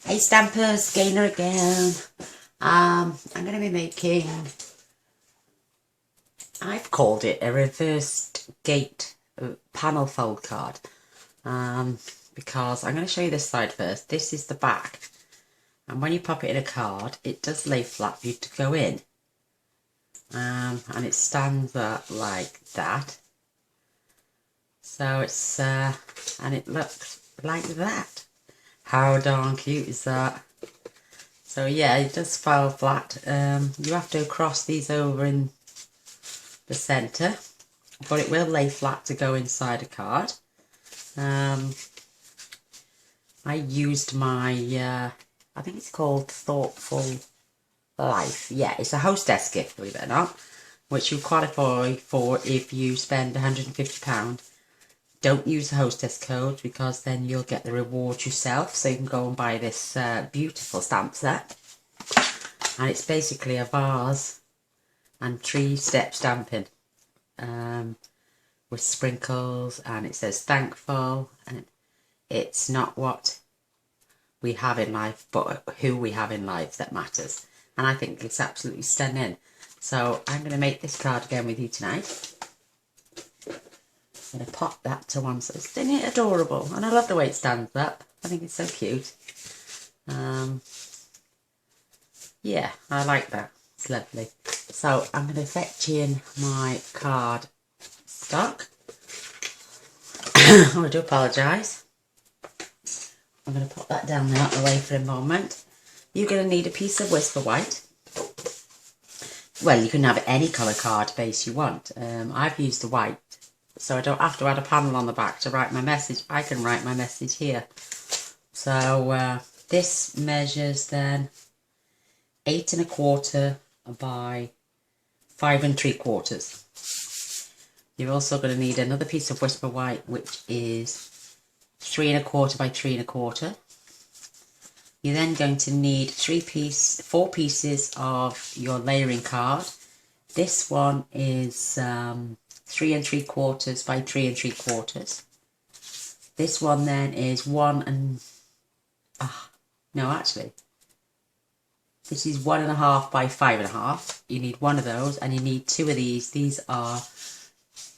Hey Stampers, Gainer again. I'm going to be making, I've called it a reversed gate panel fold card, because I'm going to show you this side first. This is the back, and when you pop it in a card, it does lay flat for you to go in, and it stands up like that. So it's, and it looks like that. How darn cute is that? So yeah, it does fall flat. You have to cross these over in the centre, but it will lay flat to go inside a card. I used my, I think it's called Thoughtful Life. Yeah, it's a hostess gift, believe it or not, which you qualify for if you spend £150. Don't use the hostess code, because then you'll get the reward yourself. So you can go and buy this beautiful stamp set. And it's basically a vase and 3-step stamping with sprinkles, and it says thankful, and it's not what we have in life but who we have in life that matters, and I think it's absolutely stunning. So I'm going to make this card again with you tonight. I'm going to pop that to one side. Isn't it adorable? And I love the way it stands up. I think it's so cute. Yeah, I like that. It's lovely. So I'm going to fetch in my card stock. I do apologise. I'm going to put that down now away for a moment. You're going to need a piece of Whisper White. Well, you can have any colour card base you want. I've used the white, so I don't have to add a panel on the back to write my message. I can write my message here. So this measures then 8 1/4 by 5 3/4. You're also going to need another piece of Whisper White, which is 3 1/4 by 3 1/4. You're then going to need 4 pieces of your layering card. This one is 3 3/4 by 3 3/4. This one then is 1 and no, actually, this is 1 1/2 by 5 1/2. You need one of those, and you need 2 of these. These are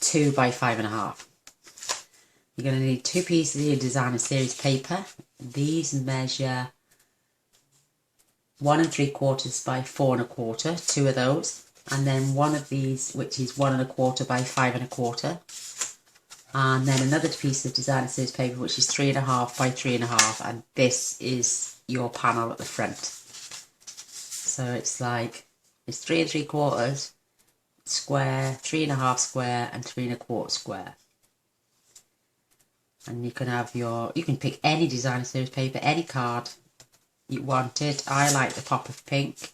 2 by 5 1/2. You're going to need 2 pieces of your designer series paper. These measure 1 3/4 by 4 1/4, 2 of those, and then one of these, which is 1 1/4 by 5 1/4, and then another piece of designer series paper, which is 3 1/2 by 3 1/2, and this is your panel at the front. So it's like, it's 3 3/4 square, 3 1/2 square, and 3 1/4 square. And you can have you can pick any designer series paper, any card you wanted. I like the pop of pink.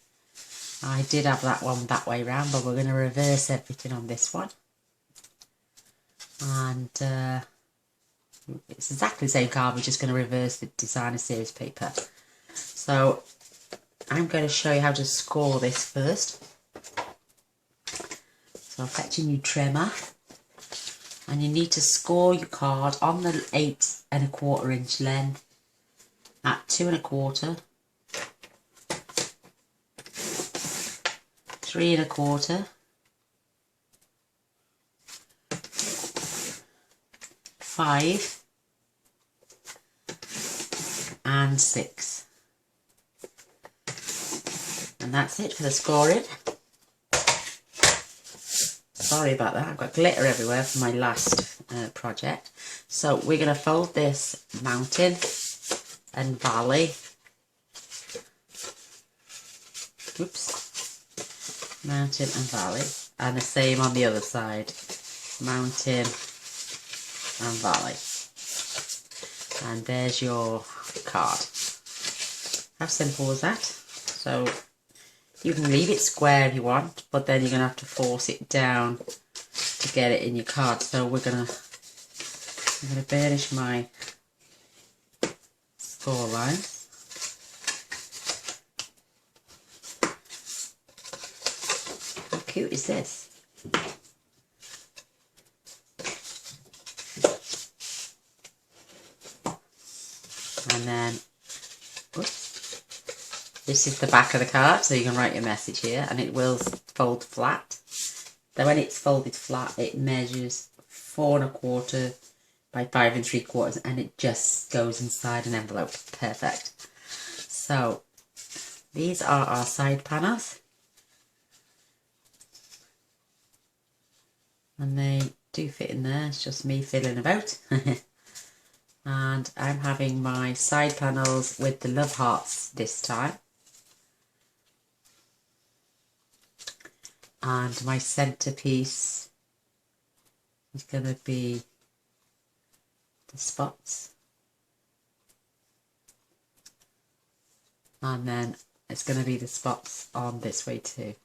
I did have that one that way round, but we're going to reverse everything on this one. And it's exactly the same card, we're just going to reverse the designer series paper. So I'm going to show you how to score this first. So I'll fetch a new trimmer. And you need to score your card on the 8 1/4 inch length at 2 1/4, 3 1/4, 5 and 6. And that's it for the scoring. Sorry about that, I've got glitter everywhere from my last project. So we're going to fold this mountain and valley. Oops. Mountain and valley. And the same on the other side. Mountain and valley. And there's your card. How simple was that? So you can leave it square if you want, but then you're going to have to force it down to get it in your card. So I'm going to burnish my score lines. How cute is this? And then Oops. This is the back of the card, so you can write your message here, and it will fold flat. Then when it's folded flat, it measures 4¼ by 5¾ and it just goes inside an envelope. Perfect. So these are our side panels, and they do fit in there. It's just me fiddling about. And I'm having my side panels with the love hearts this time. And my centerpiece is going to be the spots. And then it's going to be the spots on this way too.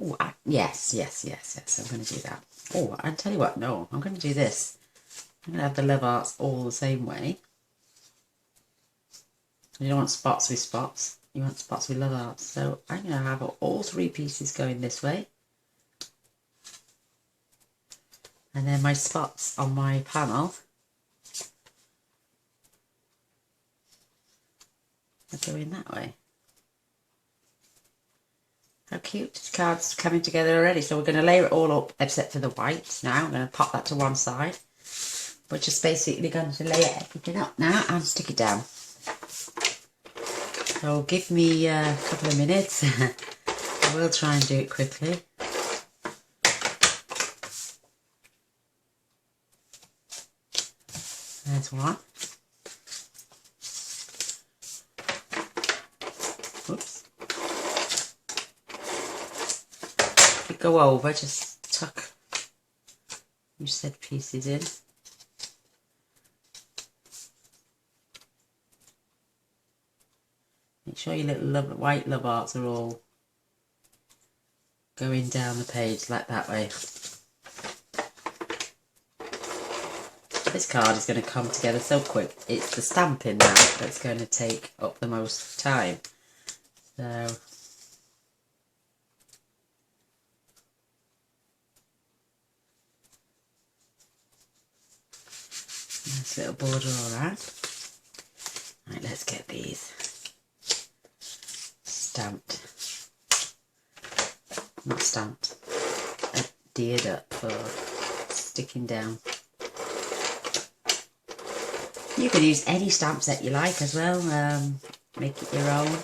Oh, yes, I'm going to do that. Oh, I'll tell you what, no, I'm going to do this. I'm going to have the love hearts all the same way. You don't want spots with spots. You want spots with love hearts. So I'm going to have all 3 pieces going this way. And then my spots on my panel are going that way. How cute. The card's coming together already. So we're going to layer it all up except for the white now. I'm going to pop that to one side. We're just basically going to layer everything up now and stick it down. So give me a couple of minutes. I will try and do it quickly. There's one. Oops. If you go over, just tuck your said pieces in. Make sure your little white love hearts are all going down the page like that way. This card is going to come together so quick. It's the stamping now that's going to take up the most time. So nice little border all around. Right, let's get these stamped. Not stamped. Adhered up for sticking down. You can use any stamp set you like as well, make it your own.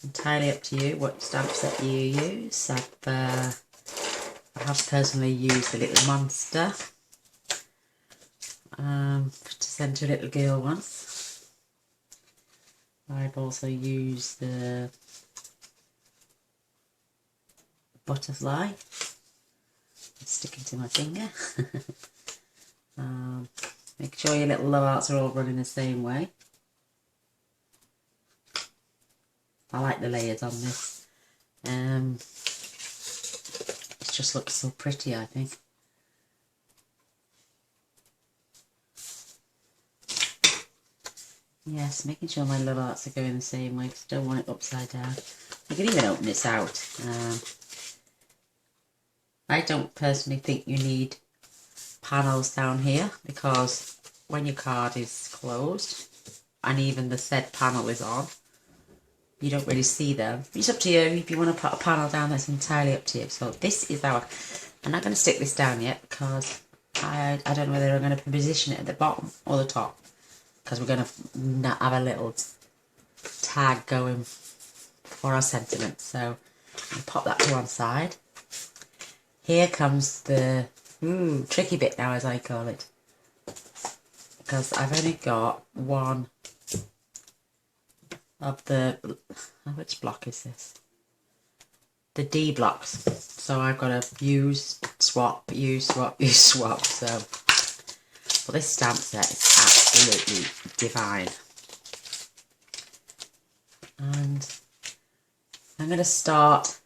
Entirely up to you what stamp set you use. I have personally used the little monster to send to a little girl once. I've also used the butterfly. Sticking to my finger. Make sure your little love hearts are all running the same way. I like the layers on this. It just looks so pretty, I think. Yes, making sure my love hearts are going the same way because I don't want it upside down. You can even open this out. I don't personally think you need panels down here because when your card is closed and even the said panel is on, you don't really see them. It's up to you. If you want to put a panel down, that's entirely up to you. So this is our... I'm not going to stick this down yet because I don't know whether I'm going to position it at the bottom or the top because we're going to have a little tag going for our sentiment. So I'll pop that to one side. Here comes the tricky bit now, as I call it, because I've only got one of the, which block is this? The D blocks. So I've got to use, swap, use, swap, use, swap. So, but this stamp set is absolutely divine. And I'm going to start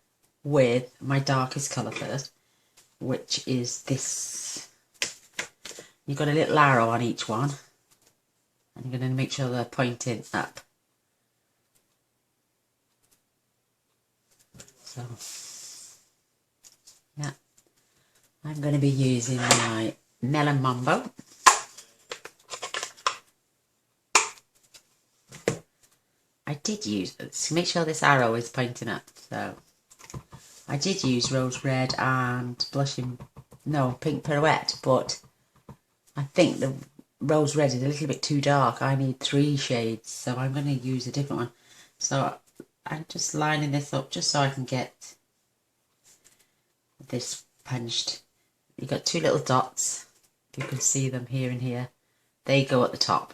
with my darkest colour first, which is this. You've got a little arrow on each one and you're going to make sure they're pointing up. So yeah, I'm going to be using my Melon Mambo. did use, make sure this arrow is pointing up, so I did use rose red and pink pirouette, but I think the rose red is a little bit too dark. I need 3 shades, so I'm going to use a different one. So I'm just lining this up just so I can get this punched. You've got 2 little dots, you can see them here and here. They go at the top.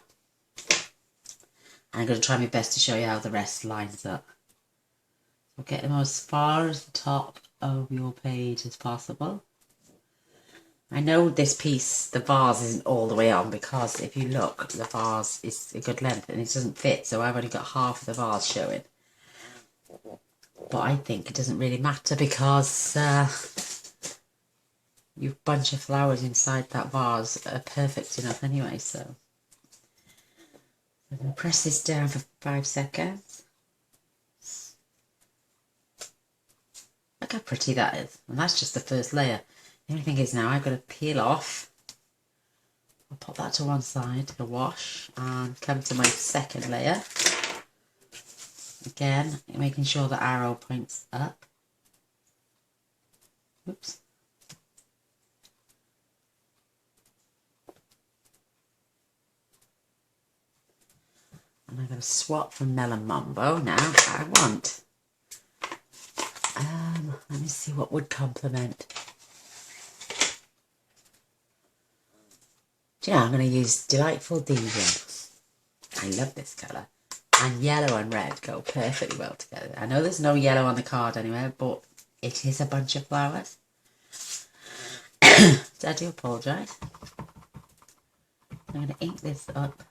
I'm going to try my best to show you how the rest lines up. So get them as far as the top of your page as possible. I know this piece, the vase isn't all the way on, because if you look, the vase is a good length and it doesn't fit, so I've only got half of the vase showing. But I think it doesn't really matter, because your bunch of flowers inside that vase are perfect enough anyway, so. I'm going to press this down for 5 seconds. Look how pretty that is. And that's just the first layer. The only thing is now I've got to peel off. I'll pop that to one side to wash and come to my second layer. Again, making sure the arrow points up. Oops. And I'm going to swap from Melon Mambo now. I want. Let me see what would complement. Do you know, I'm going to use Delightful Deviant. I love this colour. And yellow and red go perfectly well together. I know there's no yellow on the card anywhere, but it is a bunch of flowers. So I do apologise. I'm going to ink this up.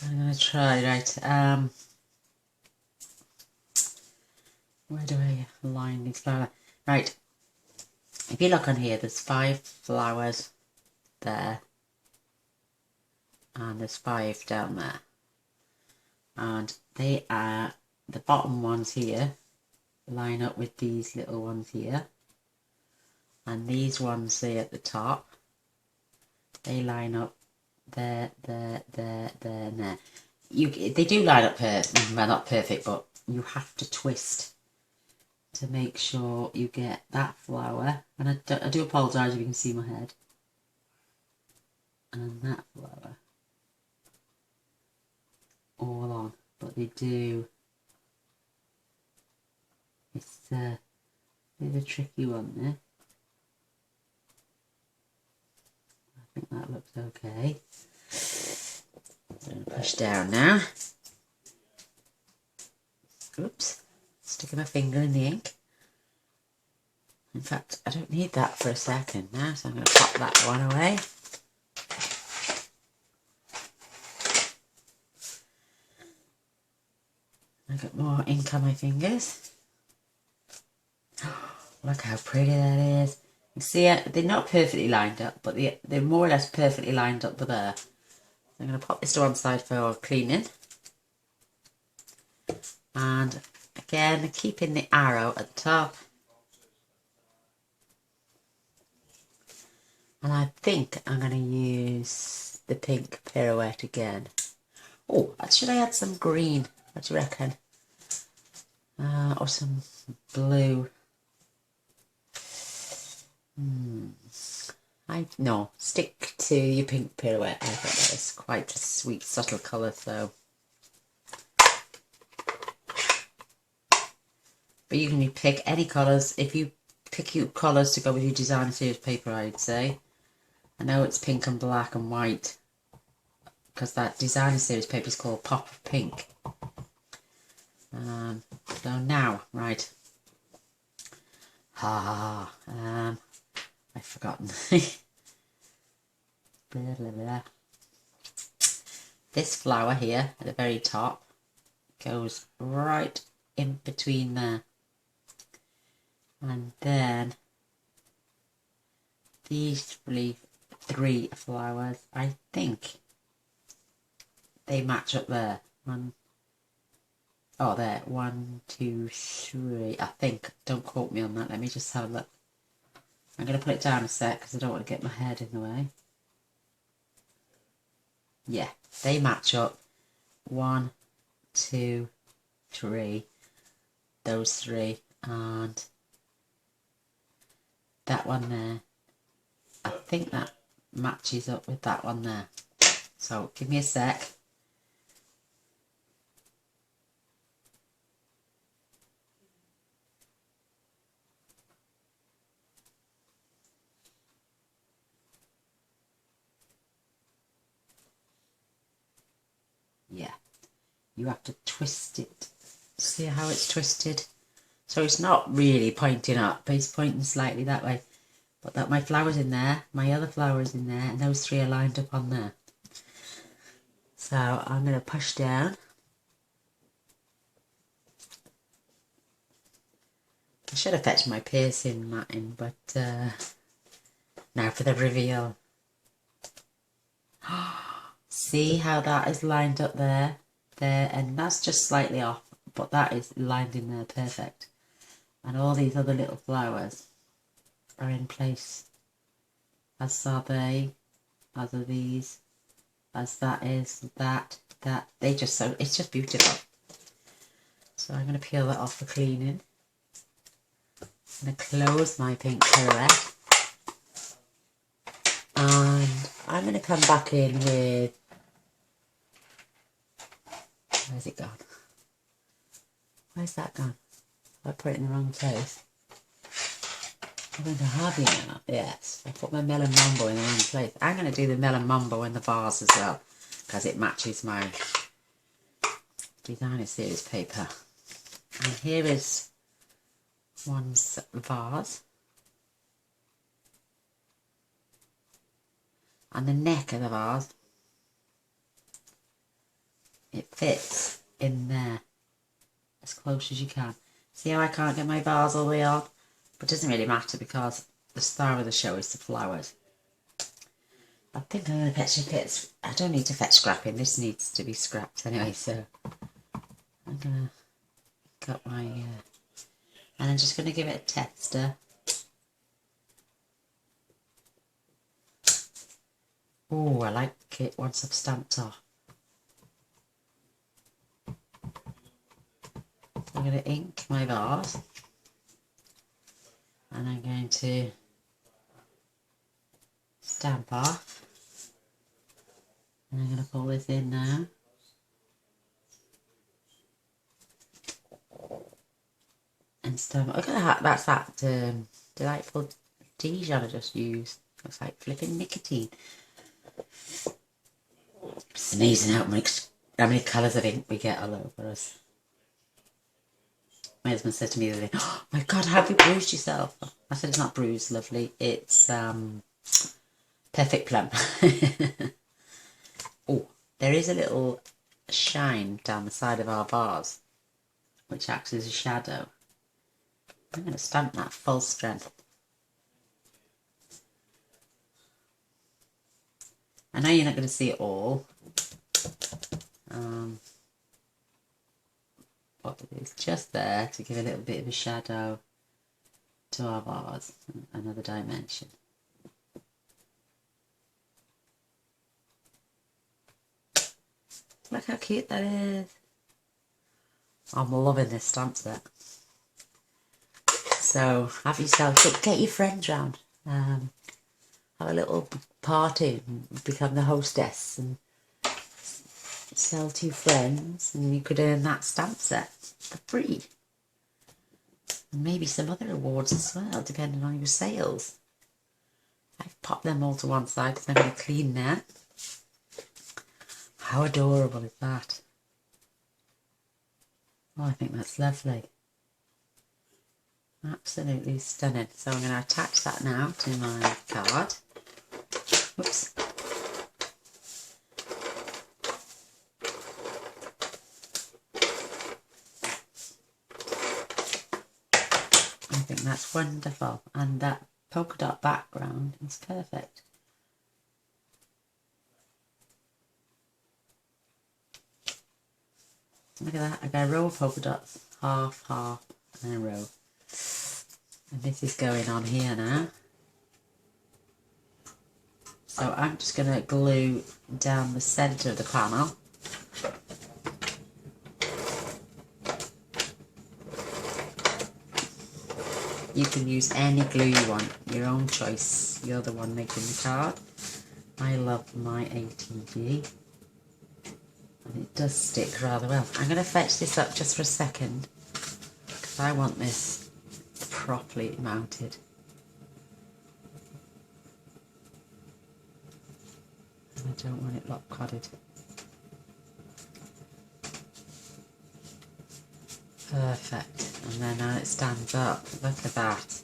I'm going to try, right, where do I line these flowers? Right, if you look on here, there's 5 flowers there, and there's 5 down there, and they are, the bottom ones here line up with these little ones here, and these ones there at the top, they line up there, and there. They do line up well, not perfect, but you have to twist to make sure you get that flower. And I do apologise if you can see my head. And that flower. All on. But they do. It's a bit of a tricky one there. I think that looks okay. I'm going to push down now. Oops. Sticking my finger in the ink. In fact, I don't need that for a second now, so I'm going to pop that one away. I've got more ink on my fingers. Look how pretty that is. You see it? They're not perfectly lined up, but they're more or less perfectly lined up with there. So I'm going to pop this to one side for cleaning. And again, keeping the arrow at the top. And I think I'm going to use the pink pirouette again. Oh, should I add some green? What do you reckon? Or some blue? No, stick to your pink pirouette. I think that is quite a sweet, subtle colour, so. But you can pick any colours. If you pick your colours to go with your designer series paper, I'd say. I know it's pink and black and white, because that designer series paper is called Pop of Pink. So now, right. I've forgotten. Blah, blah, blah. This flower here at the very top goes right in between there. And then these 3 flowers, I think they match up there. There, 1, 2, 3, I think. Don't quote me on that, let me just have a look. I'm going to put it down a sec because I don't want to get my head in the way. Yeah, they match up. 1, 2, 3, those 3, and that one there. I think that matches up with that one there. So give me a sec. Yeah, you have to twist it. See how it's twisted? So it's not really pointing up, but it's pointing slightly that way. But that my flower's in there, my other flower's in there, and those 3 are lined up on there. So I'm going to push down. I should have fetched my piercing matting, but now for the reveal. See how that is lined up there, and that's just slightly off, but that is lined in there perfect. And all these other little flowers are in place, as are they, as are these, as that is, that, they just, so it's just beautiful. So I'm going to peel that off for cleaning. I'm going to close my pink pirouette, and I'm going to come back in with, where's it gone? Where's that gone? I put it in the wrong place. I'm going to have you now. Yes, I put my melon mambo in the wrong place. I'm going to do the melon mambo in the vase as well, because it matches my designer series paper. And here is one vase. And the neck of the vase, it fits in there as close as you can. See how I can't get my vase all the way up? But it doesn't really matter because the star of the show is the flowers. I think I'm going to fetch a bit. I don't need to fetch scrapping. This needs to be scrapped anyway, so I'm going to cut my... and I'm just going to give it a tester. Oh, I like it once I've stamped off. I'm going to ink my vase. And I'm going to stamp off. And I'm going to pull this in now. And stamp. Look at that. That's that delightful Dijon I just used. Looks like flipping nicotine. It's amazing how many colours of ink we get all over us. My husband said to me the other day, "Oh my God, have you bruised yourself?" I said, "It's not bruised, lovely. It's perfect plum." Oh, there is a little shine down the side of our vase, which acts as a shadow. I'm going to stamp that full strength. I know you're not going to see it all. But it is just there to give a little bit of a shadow to our vase, another dimension. Look how cute that is. I'm loving this stamp set. So have yourself, get your friends round, have a little party, become the hostess and sell to friends, and you could earn that stamp set for free. And maybe some other awards as well, depending on your sales. I've popped them all to one side because I'm going to clean now. How adorable is that? Oh, I think that's lovely. Absolutely stunning. So I'm going to attach that now to my card. Whoops. I think that's wonderful, and that polka dot background is perfect. Look at that, I got a row of polka dots, half, half, and a row. And this is going on here now. So I'm just going to glue down the centre of the panel. You can use any glue you want, your own choice. You're the one making the card. I love my ATG. And it does stick rather well. I'm going to fetch this up just for a second, because I want this properly mounted. And I don't want it lopsided. Perfect. And then now it stands up. Look at that.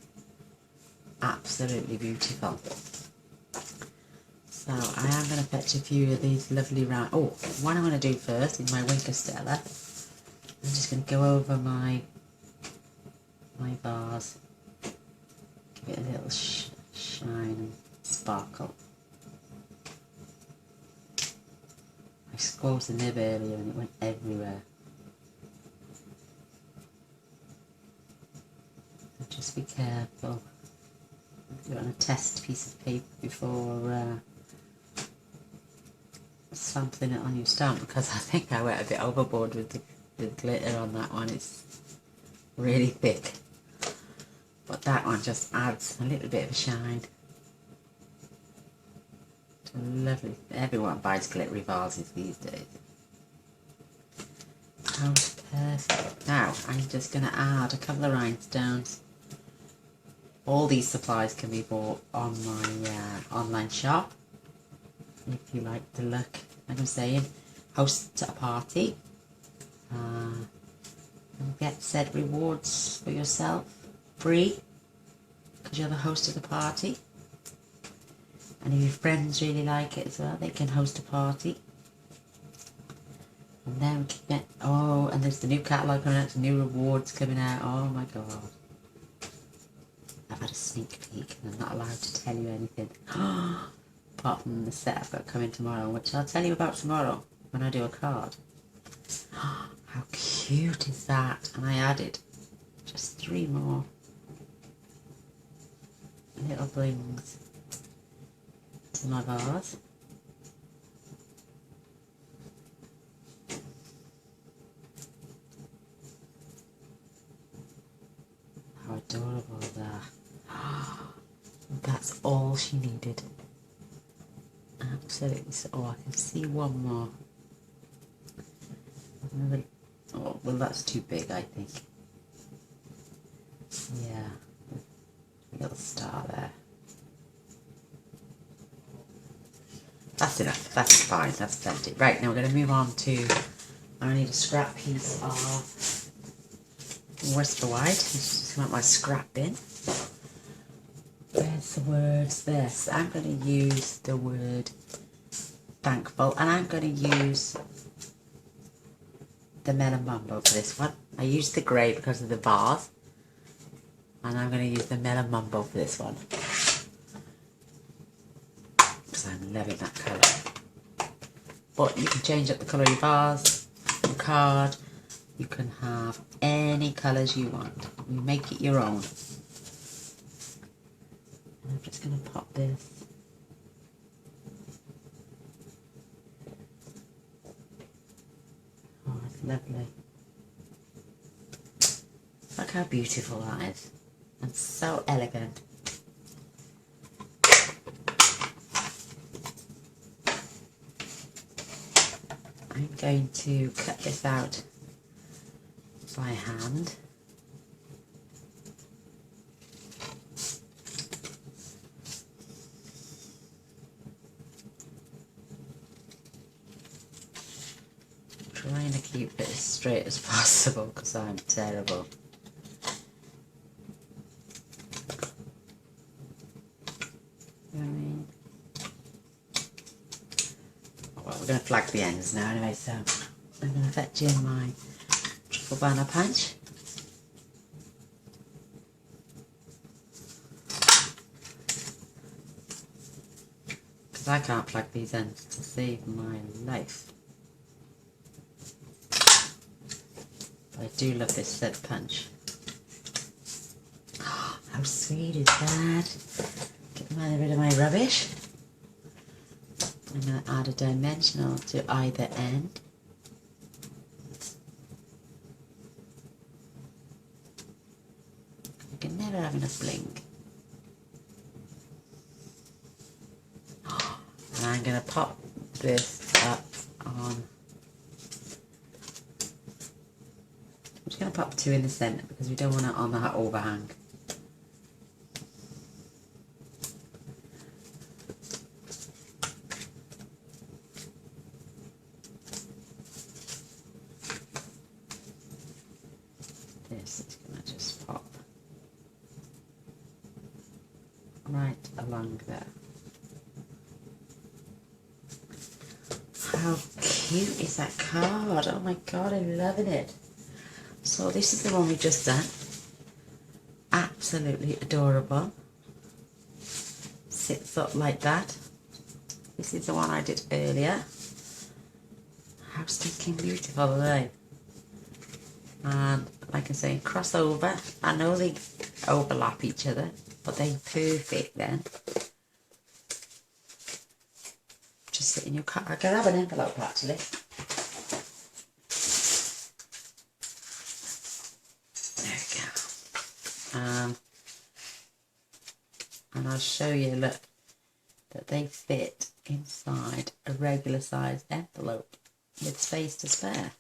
Absolutely beautiful. So I am going to fetch a few of these lovely round... Oh, what I'm going to do first is my Winker Stella. I'm just going to go over my vase. Give it a little shine and sparkle. I squoze the nib earlier and it went everywhere. So just be careful. Do it on a test piece of paper before sampling it on your stamp, because I think I went a bit overboard with the glitter on that one. It's really thick, but that one just adds a little bit of a shine. It's lovely. Everyone buys glittery vases these days. Oh, perfect. Now I'm just going to add a couple of rhinestones. All these supplies can be bought on my online shop. If you like the look, like I'm saying, host a party and get said rewards for yourself free because you're the host of the party. And if your friends really like it as well, they can host a party. And then we can get, oh, and there's the new catalogue coming out, new rewards coming out. Oh my god. I've had a sneak peek and I'm not allowed to tell you anything. Apart from the set I've got coming tomorrow, which I'll tell you about tomorrow when I do a card. How cute is that? And I added just 3 more little blings to my vase. How adorable is that? That's all she needed. Absolutely. So, oh, I can see one more. Another, oh, well, that's too big, I think. Yeah, a little star there. That's enough. That's fine. That's plenty. Right, now we're going to move on to. I need a scrap piece of Whisper White. Just come out my scrap bin. Where's the words? This. I'm going to use the word thankful, and I'm going to use the Melon Mumbo for this one. I used the grey because of the vase, and I'm going to use the Melon Mumbo for this one because I'm loving that colour. But you can change up the colour of your vase, your card. You can have any colours you want. You make it your own. I'm just going to pop this. Oh, it's lovely. Look how beautiful that is. And so elegant. I'm going to cut this out by hand. Trying to keep it as straight as possible because I'm terrible. Well, we're going to flag the ends now anyway, so I'm going to fetch in my triple banner punch. Because I can't plug these ends to save my life. I do love this thread punch. Oh, how sweet is that? Get rid of my rubbish. I'm going to add a dimensional to either end. You can never never having a blink. And I'm going to pop this up on. I'm just going to pop 2 in the centre because we don't want it on that overhang. This is going to just pop right along there. How cute is that card? Oh my god, I'm loving it. So this is the one we just done. Absolutely adorable. Sits up like that. This is the one I did earlier. How stinking beautiful are they? And like I say, crossover. I know they overlap each other, but they're perfect then. Just sit in your car. I can have an envelope actually. There we go. And I'll show you, look, that they fit inside a regular size envelope with space to spare.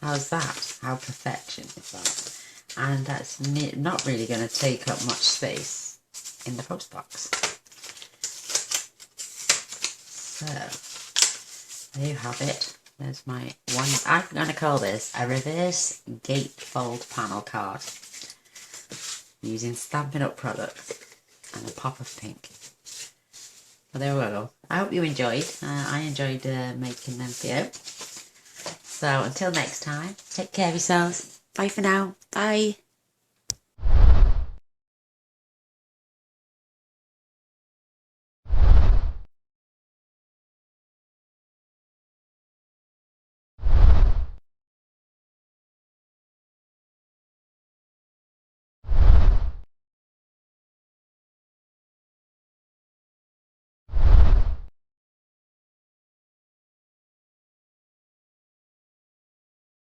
How's that? How perfection is that? And that's not really going to take up much space in the post box. So, there you have it. There's my one. I'm going to call this a reverse gatefold panel card using Stampin' Up products and a pop of pink. Well, there we go. I hope you enjoyed. I enjoyed making them for you. So until next time, take care of yourselves. Bye for now. Bye.